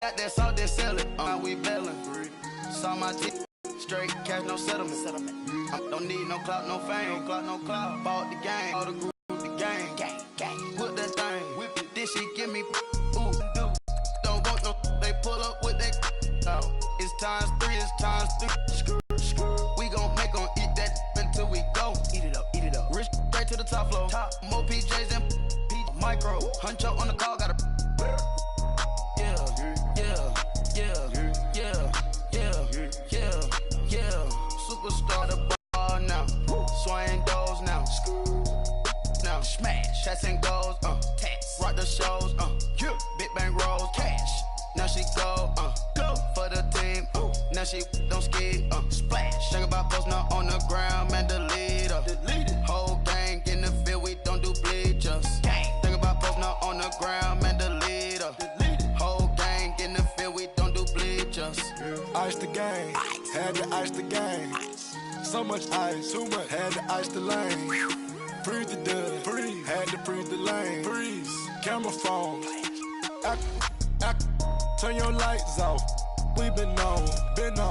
Got that salt, that sell it. We bellin'. Saw my teeth. Straight cash, no settlement. Don't need no clout, no fame. No clout, no clout. Bought the game. All the group, the game. Gang. Whip that thing. Whip it. This shit give me. Ooh, dude. Don't want no. They pull up with that. Oh, it's times 3. It's times 3. We gon' make 'em eat that until we go. Eat it up. Rich straight to the top floor. More PJs and micro. Huncho on the call. Got a. Superstar the ball now. Swaying doors now. Now smash. Shots and goals. Tax. Rock the shows. Big bang rolls. Cash. Now she go. Go for the team. Now she don't ski. Splash. Think about post now on the ground. Man, delete her. Whole gang in the field. We don't do bleachers. Think about post now on the ground. Man, delete her. Whole gang in the field. We don't do bleachers. Ice the game. Had to ice the game. So much ice, too much. Had to ice the lane. Freeze the dud, freeze. Had to freeze the lane. Freeze. Camera phone. Turn your lights off. We been on.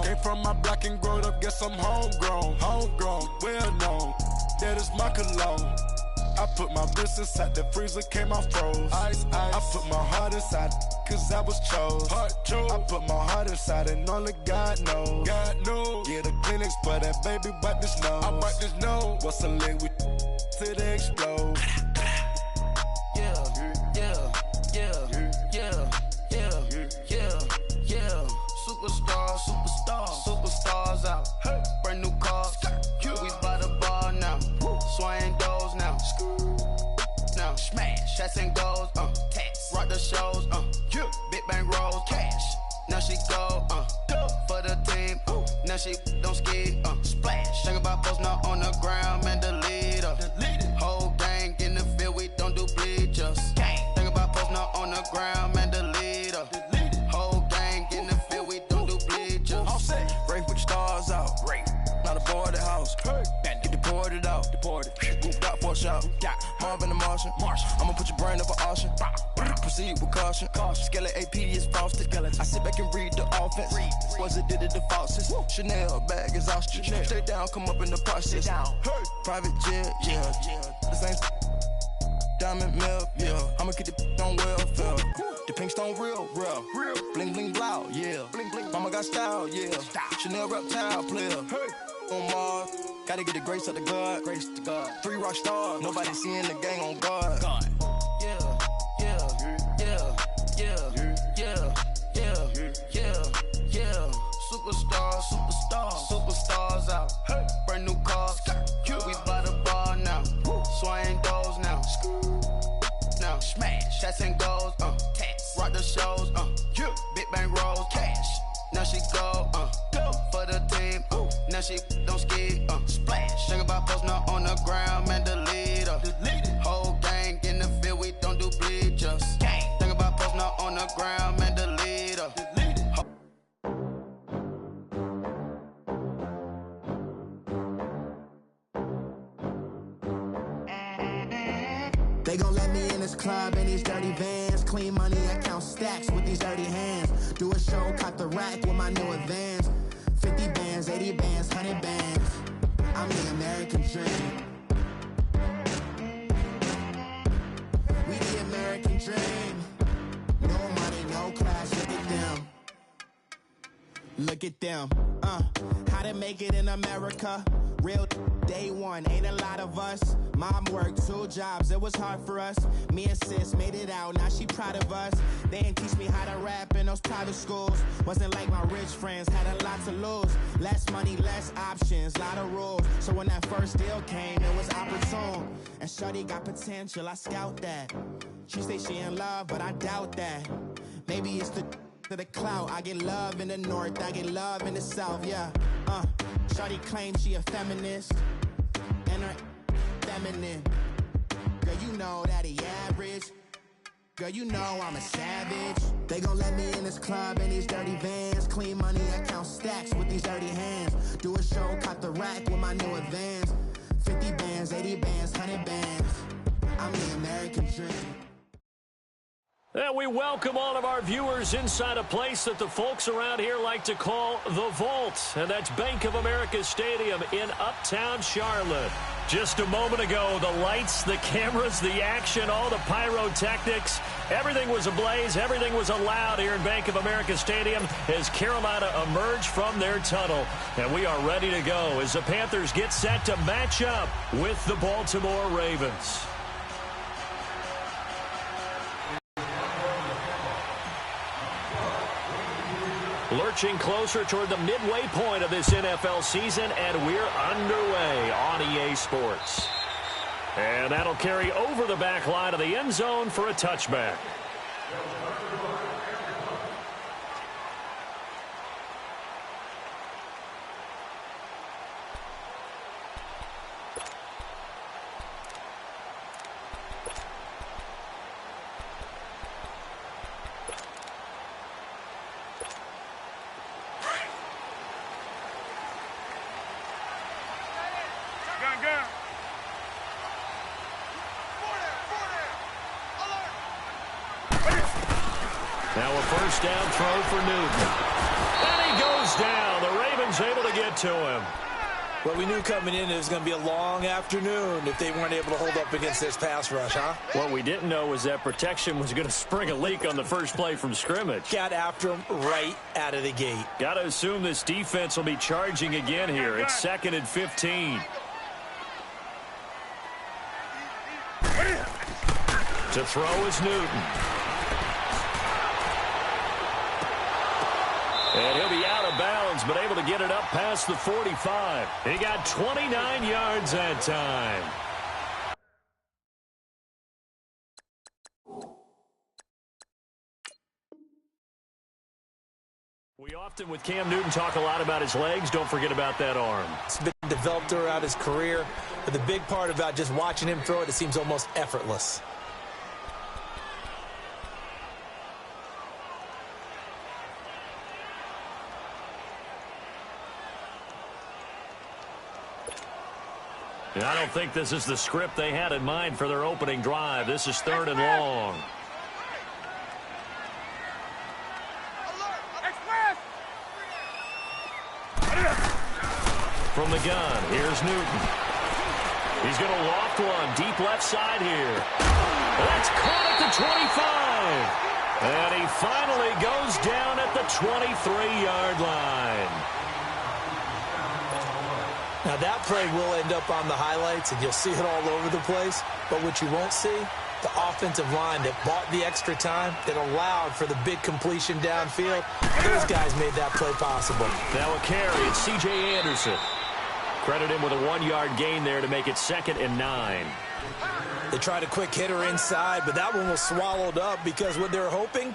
Came from my block and growed up. Guess I'm homegrown, well known. That is my cologne. I put my wrist inside the freezer, came out froze. Ice. I put my heart inside, cause I was chose. I put my heart inside and only God knows. Yeah, the clinics, but that baby bite this nose. I bite this nose. What's a leg with till they explode? Superstars out. Brand new cars. We by the bar now. Swaying doors now. Now smash. Shots and goals. Tax. Rock the shows. Big bang rolls. Cash. Now she go. For the team. Now she don't ski. Splash. Think about post now on the ground. Man, delete her. Whole gang in the field. We don't do bleachers. Think about post now on the ground. Man, delete her. Whole gang in the field. We don't do bleachers. All set. Rain, put your stars out. Rain. Not a board the house. Get deported out. Gooped out for a shot. Marvin the Martian. I'ma put your brain up an auction. Proceed with caution. Skeleton AP is frosted. I sit back and read the offense. Was it did it the faucets? Chanel bag is ostrich. Stay down, come up in the process. Private jet, yeah. The same diamond milk, yeah. I'ma keep the on welfare. The pink stone real. Bling bling loud, yeah. Mama got style, yeah. Chanel reptile player. On Mars, gotta get the grace of the God. 3 rock stars, nobody seeing the gang on guard. Superstars out. Brand new cars. We by the bar now. Swaying doors now. Now smash. Shots and goals. Tax. Rock the shows. Big bang rolls. Cash. Now she go. For the team. Now she don't ski. Splash. Think about post now on the ground. Man, delete her. Whole gang in the field. We don't do bleachers. Think about post now on the ground. Man, delete her. They gon' let me in this club in these dirty vans. Clean money, I count stacks with these dirty hands. Do a show, cut the rack with my new advance. 50 bands, 80 bands, 100 bands. I'm the American dream. We the American dream. No money, no class, look at them. Look at them, how to make it in America. Real day one, ain't a lot of us. Mom worked 2 jobs, it was hard for us. Me and sis made it out, now she proud of us. They ain't teach me how to rap in those private schools. Wasn't like my rich friends, had a lot to lose. Less money, less options, lot of rules. So when that first deal came, it was opportune. And shorty got potential, I scout that. She say she in love, but I doubt that. Maybe it's the clout. I get love in the north, I get love in the south, yeah. Shawty claims she a feminist, and her feminine. Girl, you know that he average. Girl, you know I'm a savage. They gon' let me in this club in these dirty vans. Clean money, I count stacks with these dirty hands. Do a show, cut the rack with my new advance. 50 bands, 80 bands, 100 bands. I'm the American dream. And we welcome all of our viewers inside a place that the folks around here like to call the Vault. And that's Bank of America Stadium in Uptown Charlotte. Just a moment ago, the lights, the cameras, the action, all the pyrotechnics, everything was ablaze, everything was allowed here in Bank of America Stadium as Carolina emerged from their tunnel. And we are ready to go as the Panthers get set to match up with the Baltimore Ravens. Lurching closer toward the midway point of this NFL season, and we're underway on EA Sports. And that'll carry over the back line of the end zone for a touchback. Now a first down throw for Newton. And he goes down. The Ravens able to get to him. Well, we knew coming in it was going to be a long afternoon if they weren't able to hold up against this pass rush, huh? What we didn't know was that protection was going to spring a leak on the first play from scrimmage. Got after him right out of the gate. Got to assume this defense will be charging again here. It's 2nd and 15. To throw is Newton. And he'll be out of bounds, but able to get it up past the 45. He got 29 yards that time. We often, with Cam Newton, talk a lot about his legs. Don't forget about that arm. It's been developed throughout his career, but the big part about just watching him throw it seems almost effortless. And I don't think this is the script they had in mind for their opening drive. This is 3rd and long. From the gun, here's Newton. He's going to loft one deep left side here. That's caught at the 25. And he finally goes down at the 23-yard line. Now, that play will end up on the highlights, and you'll see it all over the place. But what you won't see, the offensive line that bought the extra time, that allowed for the big completion downfield, those guys made that play possible. Now a carry, it's C.J. Anderson. Credit him with a 1-yard gain there to make it 2nd and 9. They tried a quick hitter inside, but that one was swallowed up because what they're hoping,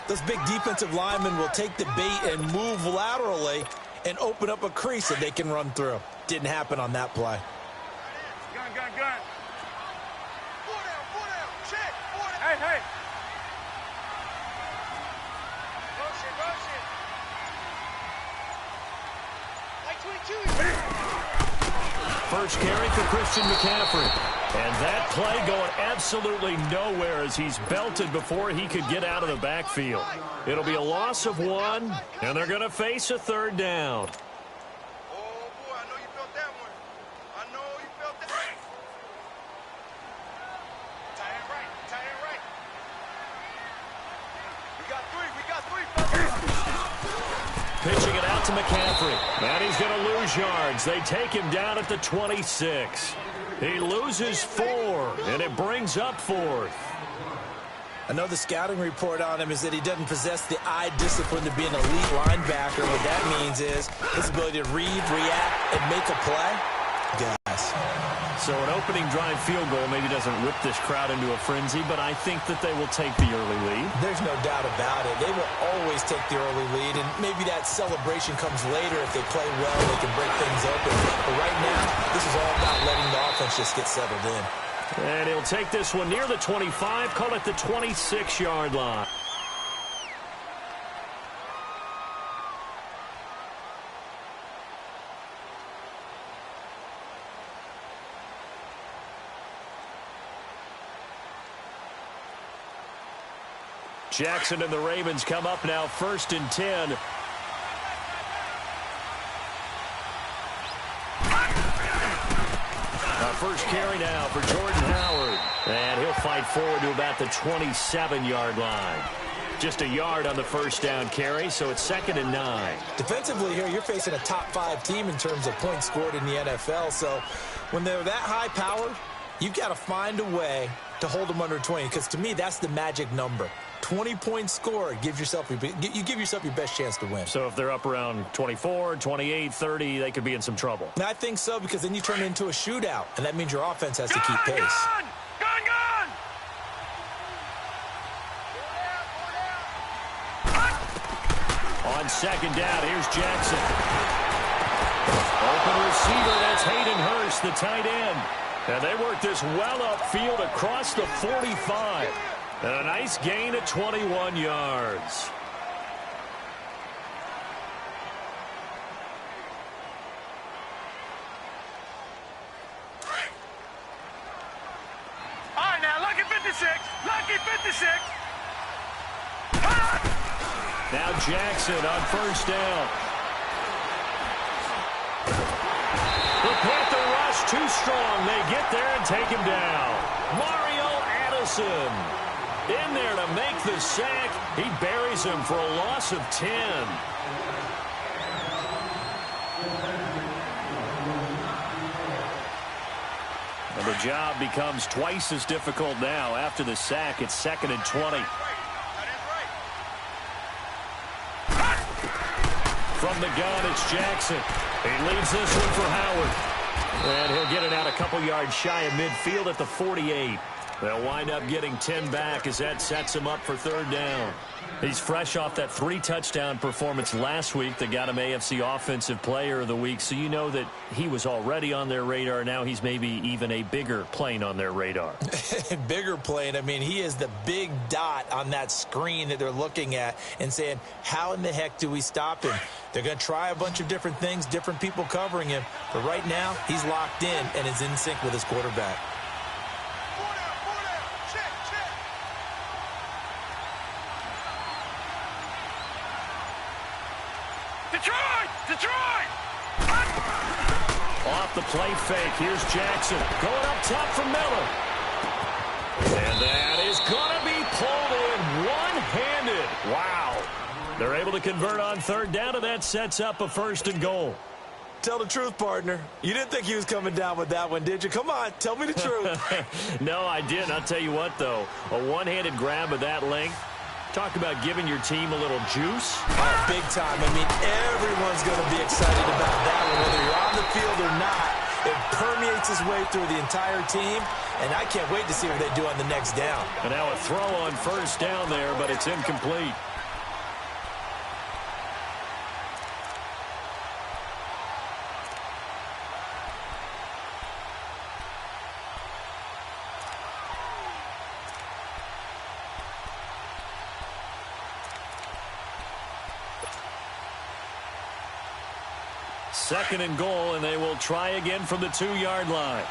those big defensive linemen will take the bait and move laterally and open up a crease that they can run through. Didn't happen on that play. Gun. 4 down. Check. 4 down. Hey. Rush it. Like 22. First carry for Christian McCaffrey. And that play going absolutely nowhere as he's belted before he could get out of the backfield. It'll be a loss of 1, and they're going to face a 3rd down. Pitching it out to McCaffrey. And he's going to lose yards. They take him down at the 26. He loses 4, and it brings up 4th. I know the scouting report on him is that he doesn't possess the eye discipline to be an elite linebacker. What that means is his ability to read, react, and make a play. Guys. So an opening drive field goal maybe doesn't whip this crowd into a frenzy, but I think that they will take the early lead. There's no doubt about it. They will always take the early lead, and maybe that celebration comes later. If they play well, they can break things open. But right now, this is all about letting the offense just get settled in. And he'll take this one near the 25, call it the 26-yard line. Jackson and the Ravens come up now 1st and 10. First carry now for Jordan Howard. And he'll fight forward to about the 27-yard line. Just a yard on the first down carry, so it's 2nd and 9. Defensively here, you're facing a top 5 team in terms of points scored in the NFL. So when they're that high powered, you've got to find a way to hold them under 20. Because to me, that's the magic number. 20-point score, you give yourself your best chance to win. So if they're up around 24, 28, 30, they could be in some trouble. I think so, because then you turn it into a shootout, and that means your offense has to keep pace. Gun! On 2nd down, here's Jackson. Open receiver, that's Hayden Hurst, the tight end. And they work this well upfield across the 45. And a nice gain of 21 yards. All right, now, lucky 56. Lucky 56. Now Jackson on 1st down. The Panther rush too strong. They get there and take him down. Mario Addison in there to make the sack. He buries him for a loss of 10. And the job becomes twice as difficult now. After the sack, it's 2nd and 20. From the gun, it's Jackson. He leaves this one for Howard. And he'll get it out a couple yards shy of midfield at the 48. They'll wind up getting 10 back as that sets him up for 3rd down. He's fresh off that 3-touchdown performance last week that got him AFC Offensive Player of the Week. So you know that he was already on their radar. Now he's maybe even a bigger plane on their radar. Bigger plane. I mean, he is the big dot on that screen that they're looking at and saying, how in the heck do we stop him? They're going to try a bunch of different things, different people covering him. But right now, he's locked in and is in sync with his quarterback. Detroit! Off the play fake, here's Jackson. Going up top for Miller. And that is going to be pulled in one-handed. Wow. They're able to convert on 3rd down, and that sets up a 1st and goal. Tell the truth, partner. You didn't think he was coming down with that one, did you? Come on, tell me the truth. No, I didn't. I'll tell you what, though. A one-handed grab of that length. Talk about giving your team a little juice. Oh, big time. I mean, everyone's going to be excited about that one, whether you're on the field or not. It permeates its way through the entire team, and I can't wait to see what they do on the next down. And now a throw on 1st down there, but it's incomplete. Second and goal, and they will try again from the 2-yard line.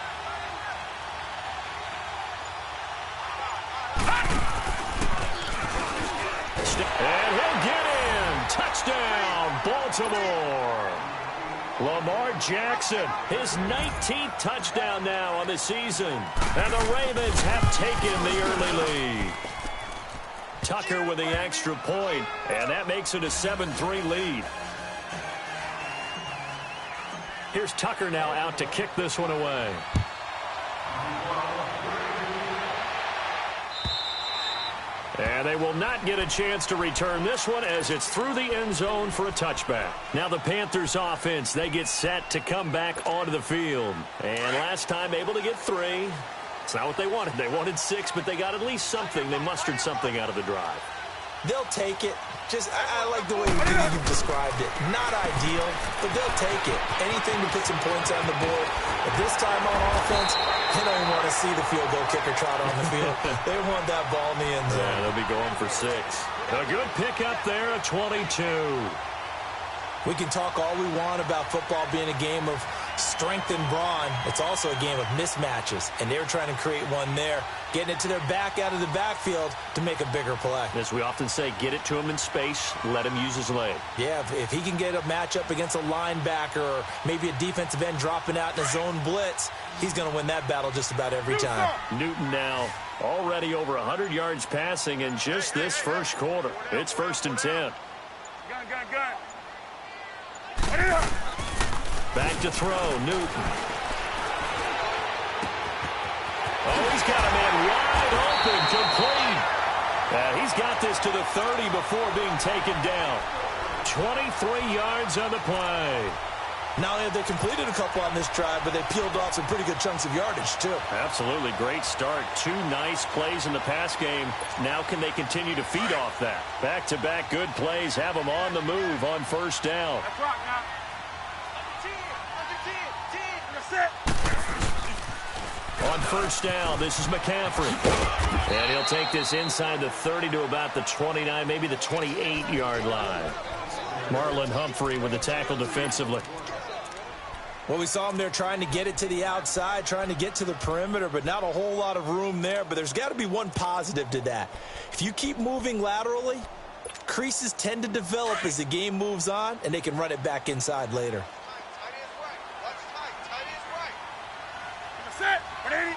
And he'll get in. Touchdown, Baltimore. Lamar Jackson, his 19th touchdown now on the season. And the Ravens have taken the early lead. Tucker with the extra point, and that makes it a 7-3 lead. Here's Tucker now out to kick this one away. And they will not get a chance to return this one as it's through the end zone for a touchback. Now the Panthers offense, they get set to come back onto the field. And last time able to get 3. It's not what they wanted. They wanted 6, but they got at least something. They mustered something out of the drive. They'll take it. I like the way you've described it. Not ideal, but they'll take it. Anything to put some points on the board. But this time on offense, they don't even want to see the field goal kicker trot on the field. They want that ball in the end zone. Yeah, they'll be going for 6. A good pickup there at 22. We can talk all we want about football being a game of strength and brawn. It's also a game of mismatches, and they're trying to create one there, getting it to their back out of the backfield to make a bigger play. As we often say, get it to him in space, let him use his leg. Yeah, if he can get a matchup against a linebacker or maybe a defensive end dropping out in a zone blitz, he's going to win that battle just about every time. Newton now already over 100 yards passing in just this first quarter. It's 1st and 10. Gun. Back to throw, Newton. Oh, he's got a man wide open, complete. He's got this to the 30 before being taken down. 23 yards on the play. Not only have they completed a couple on this drive, but they peeled off some pretty good chunks of yardage, too. Absolutely. Great start. 2 nice plays in the pass game. Now can they continue to feed off that? Back-to-back good plays have them on the move on 1st down. That's right now. On 1st down, this is McCaffrey. And he'll take this inside the 30 to about the 29, maybe the 28-yard line. Marlon Humphrey with the tackle defensively. Well, we saw him there trying to get it to the outside, trying to get to the perimeter, but not a whole lot of room there. But there's got to be one positive to that. If you keep moving laterally, creases tend to develop as the game moves on, and they can run it back inside later. Set. Ready?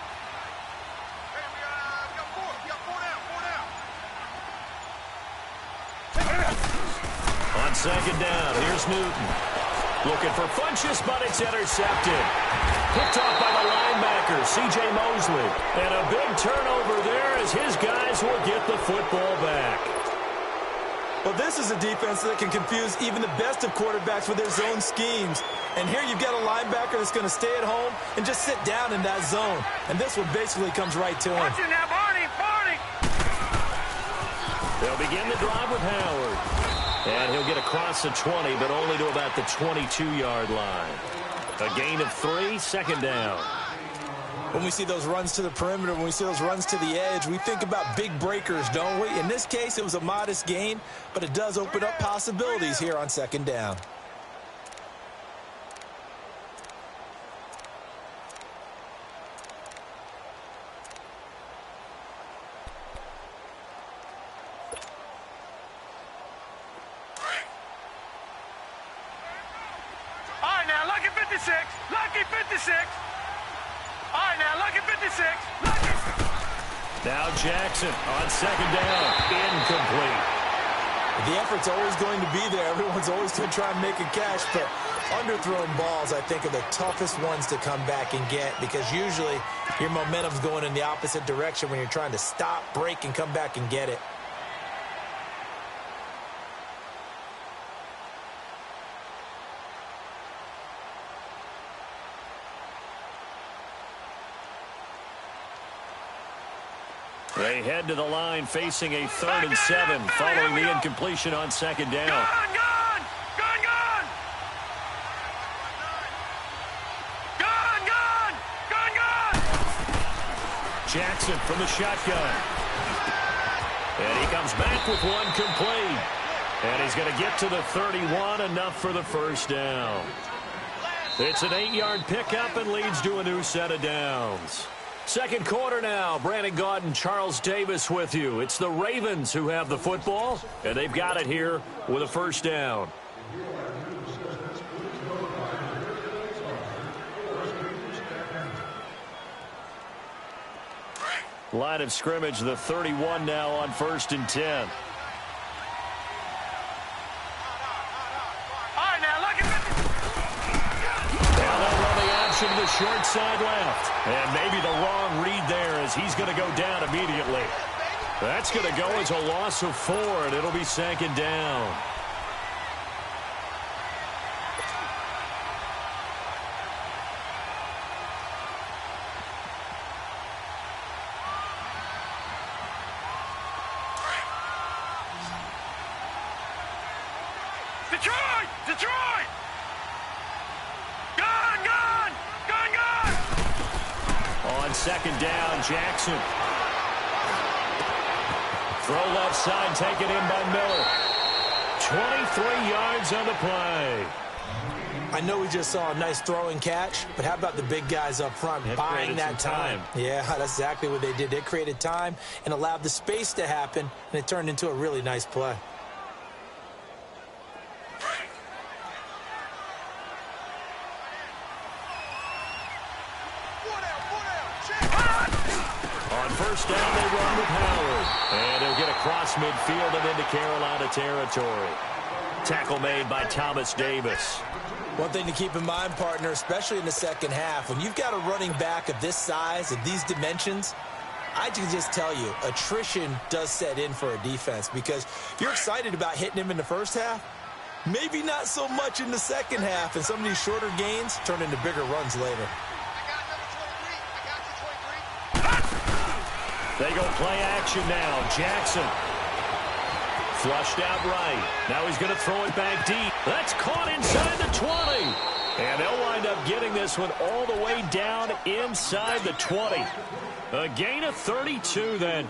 On 2nd down, here's Newton. Looking for Funchess, but it's intercepted. Picked off by the linebacker, C.J. Mosley. And a big turnover there as his guys will get the football back. Well, this is a defense that can confuse even the best of quarterbacks with their zone schemes. And here you've got a linebacker that's going to stay at home and just sit down in that zone. And this one basically comes right to him. Watch it now, Barney. They'll begin the drive with Howard. And he'll get across the 20, but only to about the 22-yard line. A gain of 3, 2nd down. When we see those runs to the perimeter, when we see those runs to the edge, we think about big breakers, don't we? In this case, it was a modest gain, but it does open up possibilities here on 2nd down. All right, now, lucky 56. Lucky 56. All right, now, lucky 56. Lucky. Now Jackson on 2nd down. Incomplete. The effort's always going to be there. Everyone's always going to try and make a catch, but underthrown balls, I think, are the toughest ones to come back and get because usually your momentum's going in the opposite direction when you're trying to stop, break, and come back and get it. They head to the line facing a 3rd and 7 following the incompletion on 2nd down. Gun. Jackson from the shotgun. And he comes back with one complete. And he's going to get to the 31, enough for the 1st down. It's an 8-yard pickup and leads to a new set of downs. 2nd quarter now. Brandon Gaudin, Charles Davis with you. It's the Ravens who have the football, and they've got it here with a 1st down. Line of scrimmage, the 31 now on 1st and 10. All right, now, lucky 50. Now they'll run the option to the short side left. And maybe the wrong read there as he's going to go down immediately. That's going to go as a loss of 4, and it'll be 2nd down. Detroit! Gun! On 2nd down, Jackson. Throw left side, taken in by Miller. 23 yards on the play. I know we just saw a nice throwing catch, but how about the big guys up front buying that time? Yeah, that's exactly what they did. They created time and allowed the space to happen, and it turned into a really nice play. On first down, they run with Howard. And he'll get across midfield and into Carolina territory. Tackle made by Thomas Davis. One thing to keep in mind, partner, especially in the second half, when you've got a running back of this size, of these dimensions, I can just tell you, attrition does set in for a defense because you're excited about hitting him in the first half. Maybe not so much in the second half, and some of these shorter gains turn into bigger runs later. They go play action now. Jackson. Flushed out right. Now he's going to throw it back deep. That's caught inside the 20. And they'll wind up getting this one all the way down inside the 20. A gain of 32 then.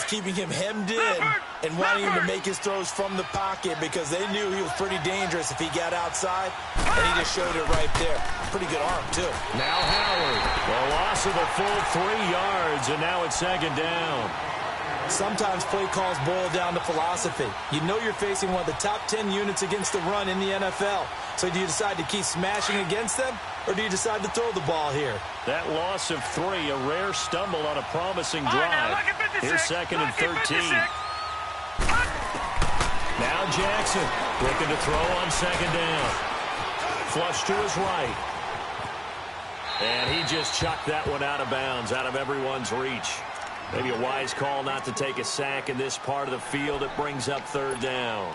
Keeping him hemmed in and wanting him to make his throws from the pocket because they knew he was pretty dangerous if he got outside, and he just showed it right there. Pretty good arm, too. Now Howard. The loss of a full 3 yards, and now it's second down. Sometimes play calls boil down to philosophy. You know you're facing one of the top 10 units against the run in the NFL. So do you decide to keep smashing against them, or do you decide to throw the ball here? That loss of 3, a rare stumble on a promising drive. Here's second and 13. Now Jackson looking to throw on second down. Flush to his right. And he just chucked that one out of bounds, out of everyone's reach. Maybe a wise call not to take a sack in this part of the field. It brings up third down.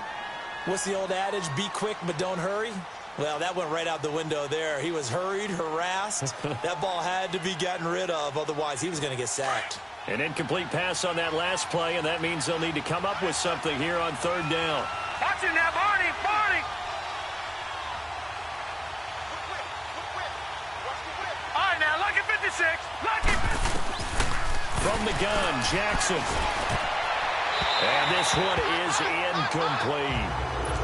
What's the old adage? Be quick, but don't hurry. Well, that went right out the window there. He was hurried, harassed. That ball had to be gotten rid of. Otherwise, he was going to get sacked. An incomplete pass on that last play, and that means they'll need to come up with something here on third down. Watch it now, Barney! Barney! All right, now, lucky 56. Lucky 56. From the gun, Jackson. And this one is incomplete.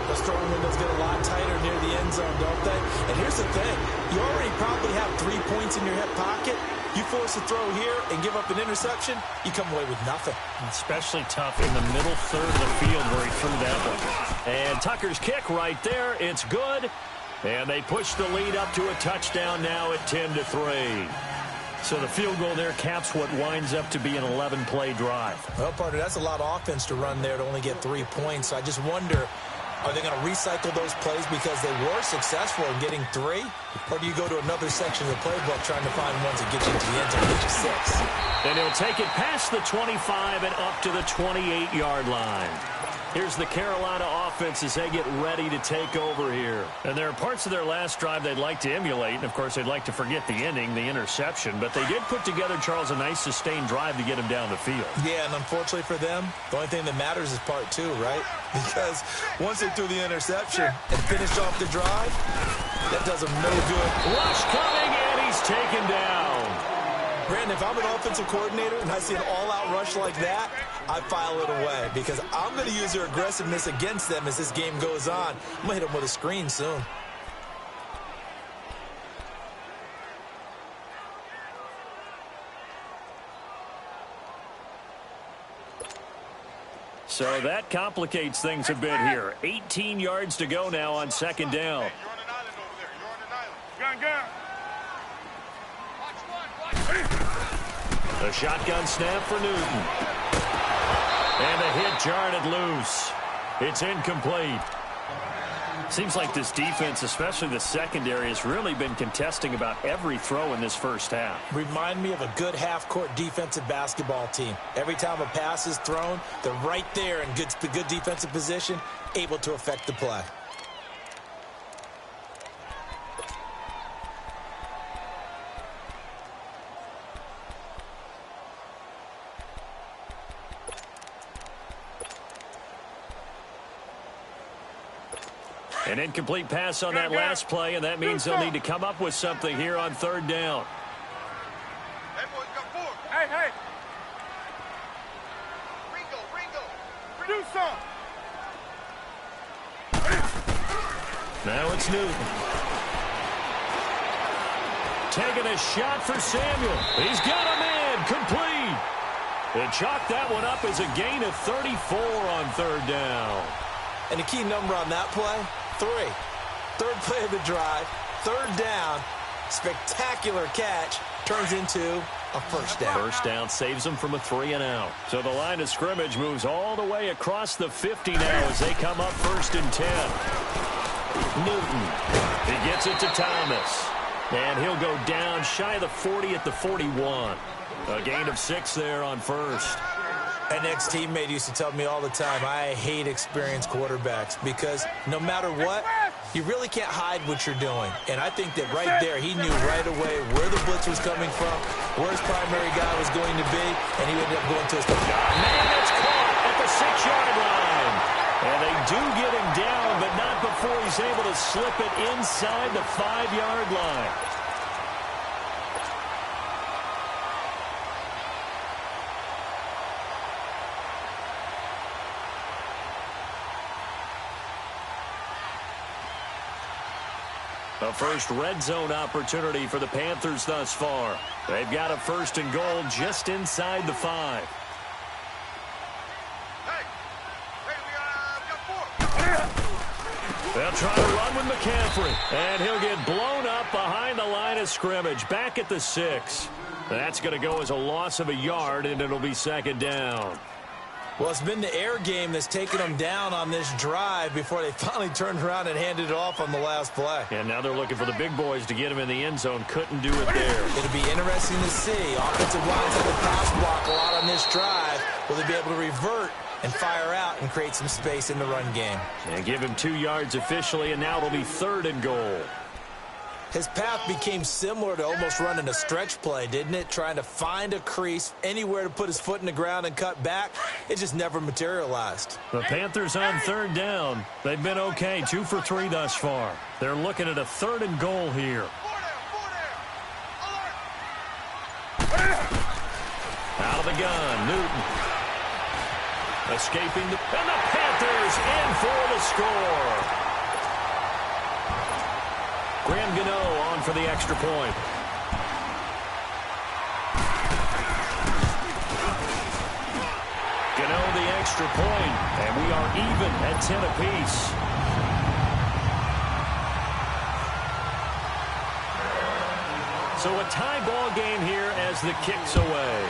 Those throwing windows get a lot tighter near the end zone, don't they? And here's the thing. You already probably have 3 points in your hip pocket. You force a throw here and give up an interception, you come away with nothing. Especially tough in the middle third of the field where he threw that one. And Tucker's kick right there. It's good. And they push the lead up to a touchdown now at 10-3. So the field goal there caps what winds up to be an 11-play drive. Well, partner, that's a lot of offense to run there to only get 3 points. So I just wonder, are they going to recycle those plays because they were successful in getting 3? Or do you go to another section of the playbook trying to find ones that get you to the end zone and get you 6? And he'll take it past the 25 and up to the 28-yard line. Here's the Carolina offense as they get ready to take over here. And there are parts of their last drive they'd like to emulate. And, of course, they'd like to forget the ending, the interception. But they did put together, Charles, a nice sustained drive to get him down the field. Yeah, and unfortunately for them, the only thing that matters is part 2, right? Because once they threw the interception and finished off the drive, that does them no good. Rush coming, and he's taken down. Brandon, if I'm an offensive coordinator and I see an all-out rush like that, I file it away because I'm going to use their aggressiveness against them as this game goes on. I'm going to hit them with a screen soon. So that complicates things a bit here. 18 yards to go now on second down. You're on an island over there. You're on an island. Gun, gun. The shotgun snap for Newton. And the hit jarred it loose. It's incomplete. Seems like this defense, especially the secondary, has really been contesting about every throw in this first half. Remind me of a good half-court defensive basketball team. Every time a pass is thrown, they're right there in good defensive position, able to affect the play. An incomplete pass on that last play, and that means they'll need to come up with something here on third down. Hey, boys, got 4. Hey, hey. Ringo. Produce some. Now it's Newton. taking a shot for Samuel. He's got a man, complete. And chalk that one up as a gain of 34 on third down. And the key number on that play, 3. Third play of the drive, third down, spectacular catch, turns into a first down. First down saves them from a 3-and-out. So the line of scrimmage moves all the way across the 50 now as they come up 1st and 10. Newton, he gets it to Thomas. And he'll go down shy of the 40 at the 41. A gain of 6 there on first. An ex-teammate used to tell me all the time, I hate experienced quarterbacks because no matter what, you really can't hide what you're doing. And I think that right there, he knew right away where the blitz was coming from, where his primary guy was going to be, and he ended up going to his man, it's caught at the 6-yard line. And they do get him down, but not before he's able to slip it inside the 5-yard line. A first red zone opportunity for the Panthers thus far. They've got a 1st and goal just inside the 5. They'll try to run with McCaffrey, and he'll get blown up behind the line of scrimmage, back at the 6. That's going to go as a loss of a yard, and it'll be 2nd down. Well, it's been the air game that's taken them down on this drive before they finally turned around and handed it off on the last play. And now they're looking for the big boys to get him in the end zone. Couldn't do it there. It'll be interesting to see. Offensive lines have the pass block a lot on this drive. Will they be able to revert and fire out and create some space in the run game? And give him 2 yards officially, and now it'll be 3rd and goal. His path became similar to almost running a stretch play, didn't it? Trying to find a crease, anywhere to put his foot in the ground and cut back. It just never materialized. The Panthers on 3rd down. They've been okay, 2 for 3 thus far. They're looking at a 3rd and goal here. Out of the gun, Newton. Escaping and the Panthers in for the score. Graham Gano on for the extra point. Gano the extra point, and we are even at 10 apiece. So a tie ball game here as the kick's away.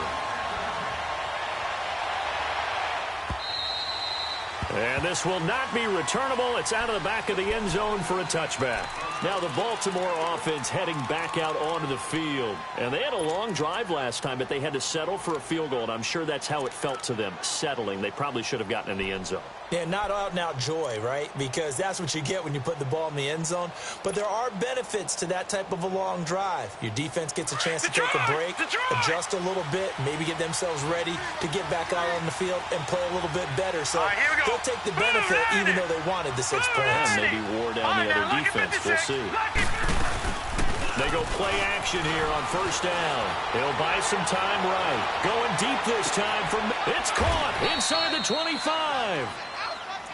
And this will not be returnable. It's out of the back of the end zone for a touchback. Now the Baltimore offense heading back out onto the field. And they had a long drive last time, but they had to settle for a field goal. And I'm sure that's how it felt to them, settling. They probably should have gotten in the end zone. Yeah, not out-and-out joy, right? Because that's what you get when you put the ball in the end zone. But there are benefits to that type of a long drive. Your defense gets a chance to take a break, adjust a little bit, maybe get themselves ready to get back out on the field and play a little bit better. So they'll take the benefit even though they wanted the 6 points. And maybe wore down the other defense. We'll see. They go play action here on 1st down. He'll buy some time right. Going deep this time from it's caught inside the 25.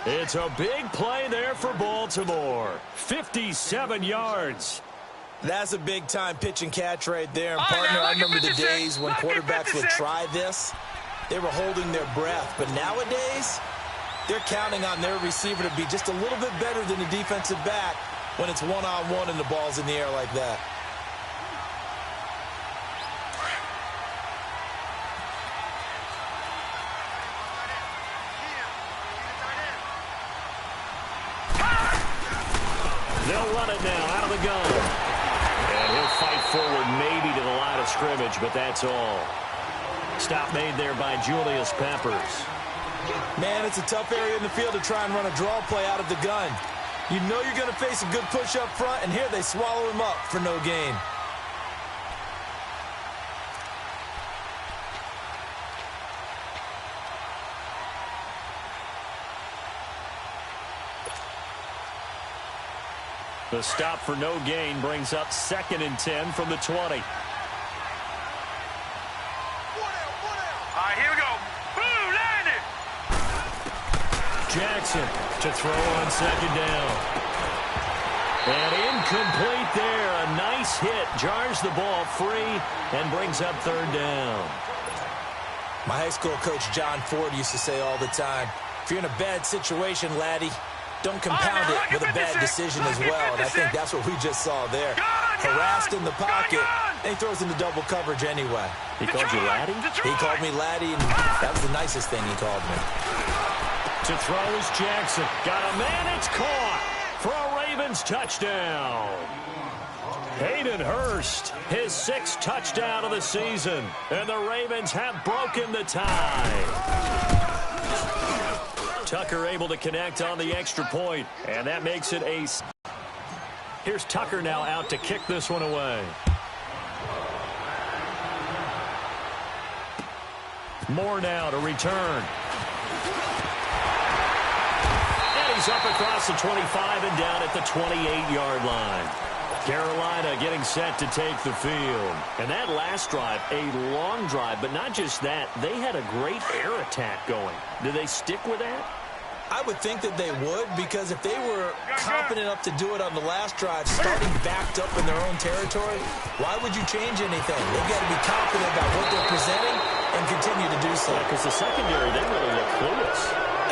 It's a big play there for Baltimore. 57 yards. That's a big-time pitch and catch right there. And, partner, I remember the days when quarterbacks would try this. They were holding their breath. But nowadays, they're counting on their receiver to be just a little bit better than the defensive back when it's one-on-one and the ball's in the air like that. They'll run it now out of the gun. And he'll fight forward maybe to the line of scrimmage, but that's all. Stop made there by Julius Peppers. Man, it's a tough area in the field to try and run a draw play out of the gun. You know you're going to face a good push up front, and here they swallow him up for no gain. The stop for no gain brings up 2nd and 10 from the 20. All right, here we go. Boom, landed. Jackson to throw on 2nd down. And Incomplete there. A nice hit. Jars the ball free and brings up third down. My high school coach, John Ford, used to say all the time, if you're in a bad situation, laddie, don't compound it with a bad decision as well. And I think that's what we just saw there. Harassed in the pocket, and he throws into double coverage anyway. He called you laddie? He called me laddie, and that was the nicest thing he called me. To throw is Jackson. Got a man. It's caught for a Ravens touchdown. Hayden Hurst, his 6th touchdown of the season. And the Ravens have broken the tie. Tucker able to connect on the extra point, and that makes it a... Here's Tucker now out to kick this one away. Moore now to return. And he's up across the 25 and down at the 28-yard line. Carolina getting set to take the field. And that last drive, a long drive, but not just that. They had a great air attack going. Do they stick with that? I would think that they would, because if they were confident enough to do it on the last drive, starting backed up in their own territory, why would you change anything? They've got to be confident about what they're presenting and continue to do so. Because the secondary, they really look clueless.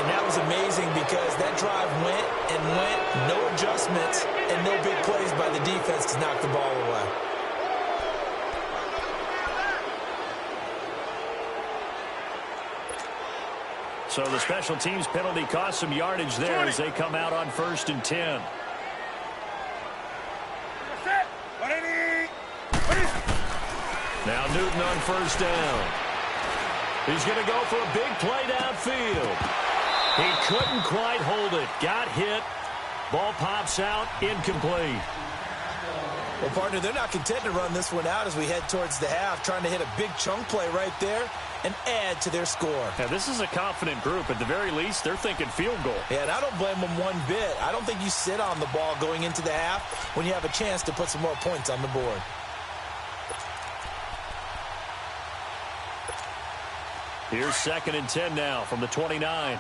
And that was amazing because that drive went and went, no adjustments, and no big plays by the defense to knock the ball away. So the special teams penalty cost some yardage there as they come out on 1st and 10. Now Newton on 1st down. He's going to go for a big play downfield. He couldn't quite hold it. Got hit. Ball pops out. Incomplete. Well, partner, they're not content to run this one out as we head towards the half, trying to hit a big chunk play right there and add to their score. Yeah, this is a confident group. At the very least, they're thinking field goal. Yeah, and I don't blame them one bit. I don't think you sit on the ball going into the half when you have a chance to put some more points on the board. Here's 2nd and 10 now from the 29.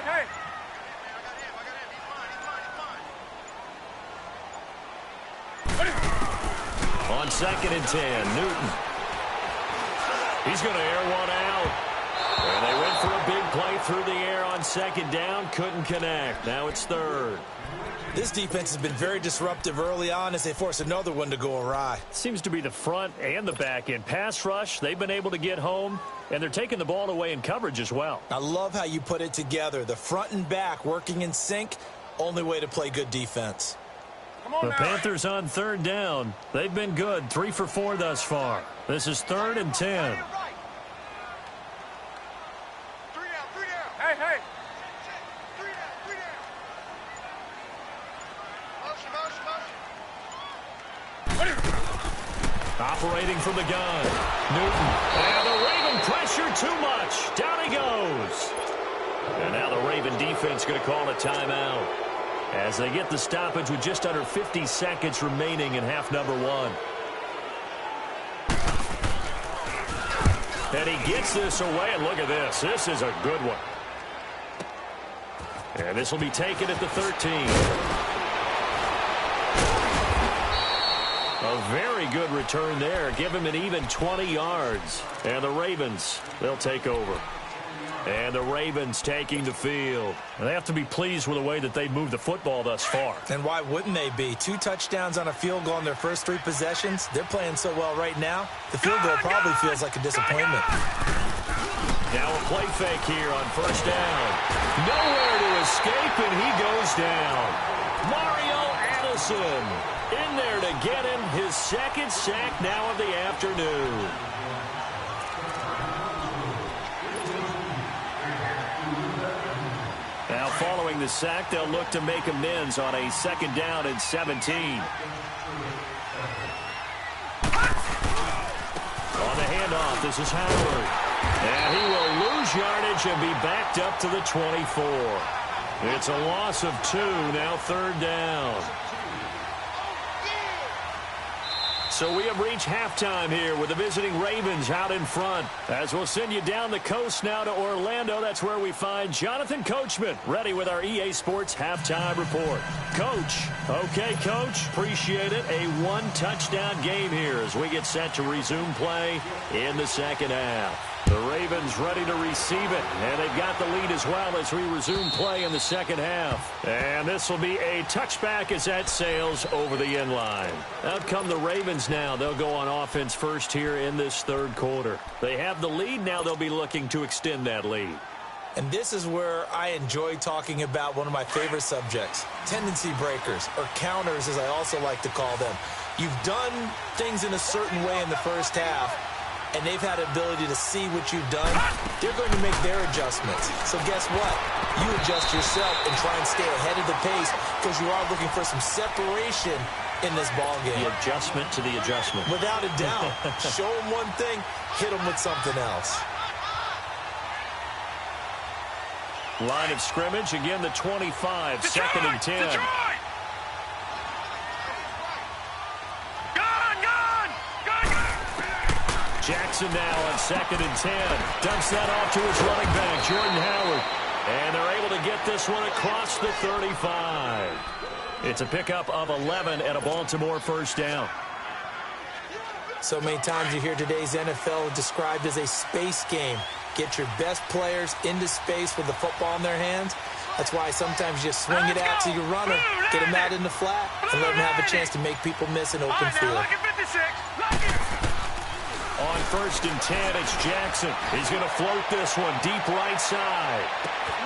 Hey. On 2nd and 10, Newton. He's going to air one out. And they went for a big play through the air on 2nd down. Couldn't connect. Now it's 3rd. This defense has been very disruptive early on as they force another one to go awry. Seems to be the front and the back end. Pass rush, they've been able to get home, and they're taking the ball away in coverage as well. I love how you put it together. The front and back working in sync, only way to play good defense. The Panthers on 3rd down. They've been good, 3 for 4 thus far. This is 3rd and 10. Hey. Operating from the gun. Newton. And the Raven pressure too much. Down he goes. And now the Raven defense going to call a timeout as they get the stoppage with just under 50 seconds remaining in half number 1. And he gets this away, and look at this. This is a good one. And this will be taken at the 13. A very good return there. Give him an even 20 yards. And the Ravens, they'll take over. And the Ravens taking the field. And they have to be pleased with the way that they moved the football thus far. And why wouldn't they be? 2 touchdowns on a field goal in their first 3 possessions. They're playing so well right now, the field goal probably feels like a disappointment. Now a play fake here on 1st down. Nowhere to escape, and he goes down. Mario Addison in there to get him his 2nd sack now of the afternoon. Now following the sack, they'll look to make amends on a 2nd down and 17. On the handoff, this is Howard. And he will lose yardage and be backed up to the 24. It's a loss of 2, now 3rd down. So So we have reached halftime here with the visiting Ravens out in front. As we'll send you down the coast now to Orlando, that's where we find Jonathan Coachman, ready with our EA Sports halftime report. Coach. Okay, Coach. Appreciate it. A one-touchdown game here as we get set to resume play in the second half. The Ravens ready to receive it, and they've got the lead as well as we resume play in the second half. And this will be a touchback as that sails over the end line. Out come the Ravens now. They'll go on offense first here in this third quarter. They have the lead. Now they'll be looking to extend that lead. And this is where I enjoy talking about one of my favorite subjects, tendency breakers, or counters as I also like to call them. You've done things in a certain way in the first half, and they've had the ability to see what you've done. They're going to make their adjustments. So guess what? You adjust yourself and try and stay ahead of the pace because you are looking for some separation in this ball game. The adjustment to the adjustment. Without a doubt. Show them one thing, hit them with something else. Line of scrimmage, again the 25, Detroit, second and 10. Detroit! Jackson now on second and 10. Dumps that off to his running back, Jordan Howard. And they're able to get this one across the 35. It's a pickup of 11 and a Baltimore first down. So many times you hear today's NFL described as a space game. Get your best players into space with the football in their hands. That's why sometimes you swing it out to your runner, get them out in the flat, and let them have a chance to make people miss an open field. On first and 10, it's Jackson. He's going to float this one deep right side.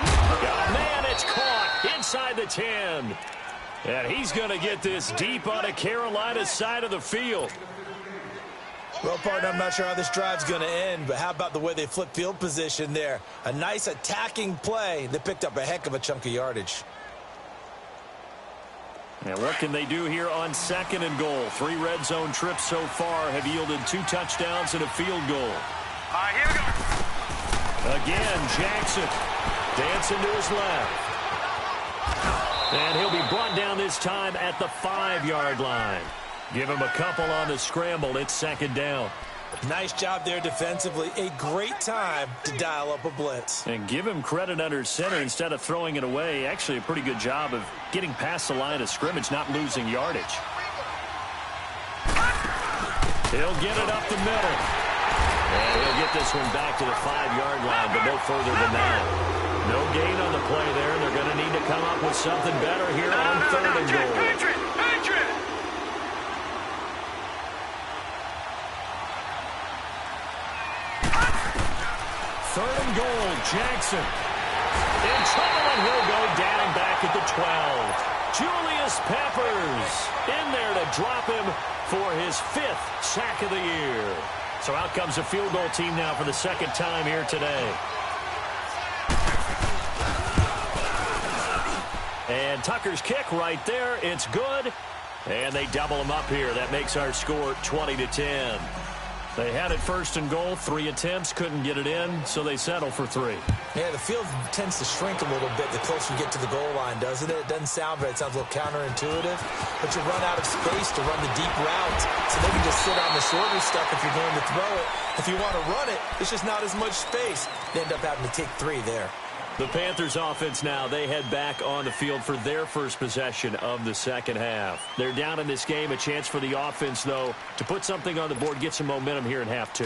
Oh, man, it's caught inside the 10. And he's going to get this deep on a Carolina side of the field. Well, partner, I'm not sure how this drive's going to end, but how about the way they flip field position there? A nice attacking play that picked up a heck of a chunk of yardage. And what can they do here on second and goal? 3 red zone trips so far have yielded 2 touchdowns and a field goal. All right, here we go. Again, Jackson dancing to his left. And he'll be brought down this time at the 5-yard line. Give him a couple on the scramble. It's second down. Nice job there defensively. A great time to dial up a blitz. And give him credit under center instead of throwing it away. Actually a pretty good job of getting past the line of scrimmage, not losing yardage. He'll get it up the middle. And he'll get this one back to the 5-yard line, but no further than that. No gain on the play there, and they're going to need to come up with something better here on third and goal. Third and goal, Jackson. In trouble, and he'll go down back at the 12. Julius Peppers in there to drop him for his 5th sack of the year. So out comes a field goal team now for the second time here today. And Tucker's kick right there. It's good. And they double him up here. That makes our score 20-10. They had it first and goal, 3 attempts, couldn't get it in, so they settle for 3. Yeah, the field tends to shrink a little bit the closer you get to the goal line, doesn't it? It doesn't sound right. It sounds a little counterintuitive, but you run out of space to run the deep routes, so they can just sit on the shorter stuff if you're going to throw it. If you want to run it, it's just not as much space. They end up having to take 3 there. The Panthers offense now, they head back on the field for their first possession of the second half. They're down in this game. A chance for the offense, though, to put something on the board, get some momentum here in half 2.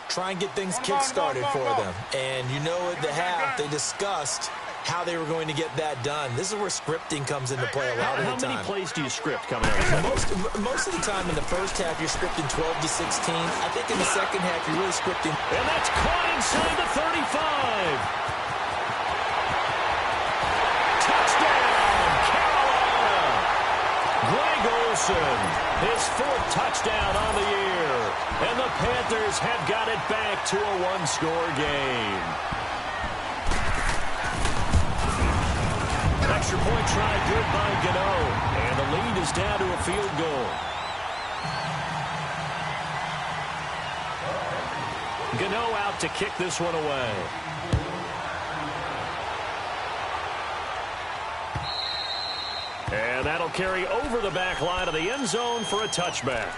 Try and get things kick-started for them. And you know at the half, they discussed how they were going to get that done. This is where scripting comes into play a lot of the time. How many plays do you script coming out of the Most of the time in the first half, you're scripting 12 to 16. I think in the second half, you're really scripting. And that's caught inside the 35. His 4th touchdown on the year. And the Panthers have got it back to a 1-score game. Extra point try good by Gano. And the lead is down to a field goal. Gano out to kick this one away. And And that'll carry over the back line of the end zone for a touchback.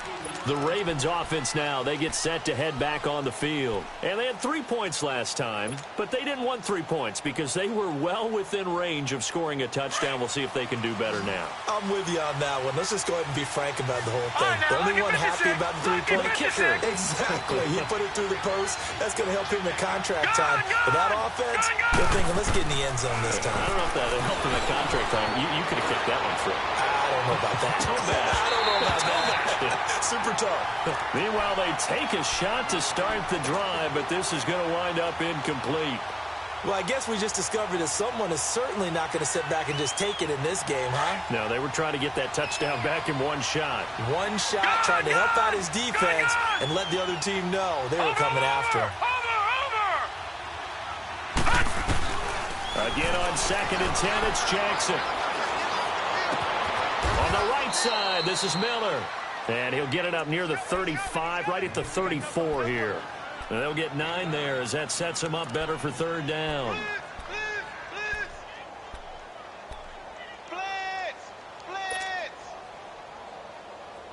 The Ravens offense now, they get set to head back on the field. And they had 3 points last time, but they didn't want 3 points because they were well within range of scoring a touchdown. We'll see if they can do better now. I'm with you on that one. Let's just go ahead and be frank about the whole thing. The only one happy about the three-point kicker. Exactly. He put it through the post. That's going to help him in contract time. But that offense, they're thinking, let's get in the end zone this time. I don't know if that helped him in contract time. You could have kicked that one through. I don't know about that. I don't know about that. Super tough. Meanwhile, they take a shot to start the drive, but this is going to wind up incomplete. Well, I guess we just discovered that someone is certainly not going to sit back and just take it in this game, huh? No, they were trying to get that touchdown back in one shot. One shot, trying to help out his defense and let the other team know they were coming after him. Again on 2nd and 10, it's Jackson. On the right side, this is Miller. And he'll get it up near the 35, right at the 34 here. And they'll get 9 there as that sets him up better for 3rd down.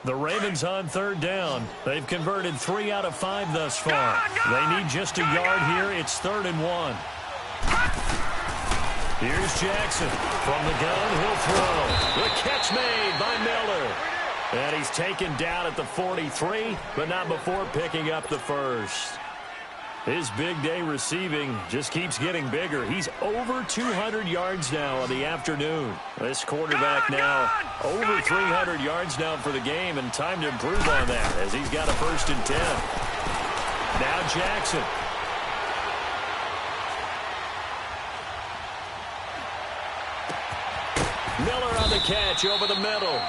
The Ravens on 3rd down. They've converted 3 out of 5 thus far. They need just a yard here. It's 3rd and 1. Here's Jackson. From the gun, he'll throw. The catch made by Miller. And he's taken down at the 43, but not before picking up the first. His big day receiving just keeps getting bigger. He's over 200 yards now on the afternoon. This quarterback now over 300 yards now for the game, and time to improve on that as he's got a 1st and 10. Now Jackson. Miller on the catch over the middle.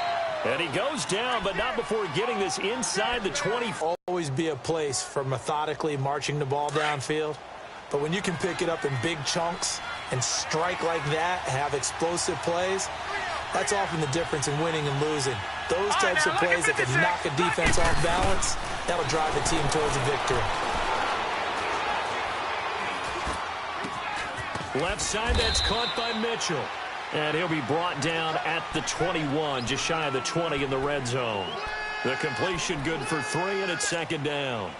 And he goes down, but not before getting this inside the 20. Always be a place for methodically marching the ball downfield. But when you can pick it up in big chunks and strike like that, have explosive plays, that's often the difference in winning and losing. Those types of plays that can knock a defense off balance, that'll drive the team towards a victory. Left side, that's caught by Mitchell. And he'll be brought down at the 21, just shy of the 20 in the red zone. The completion good for 3, and it's 2nd down.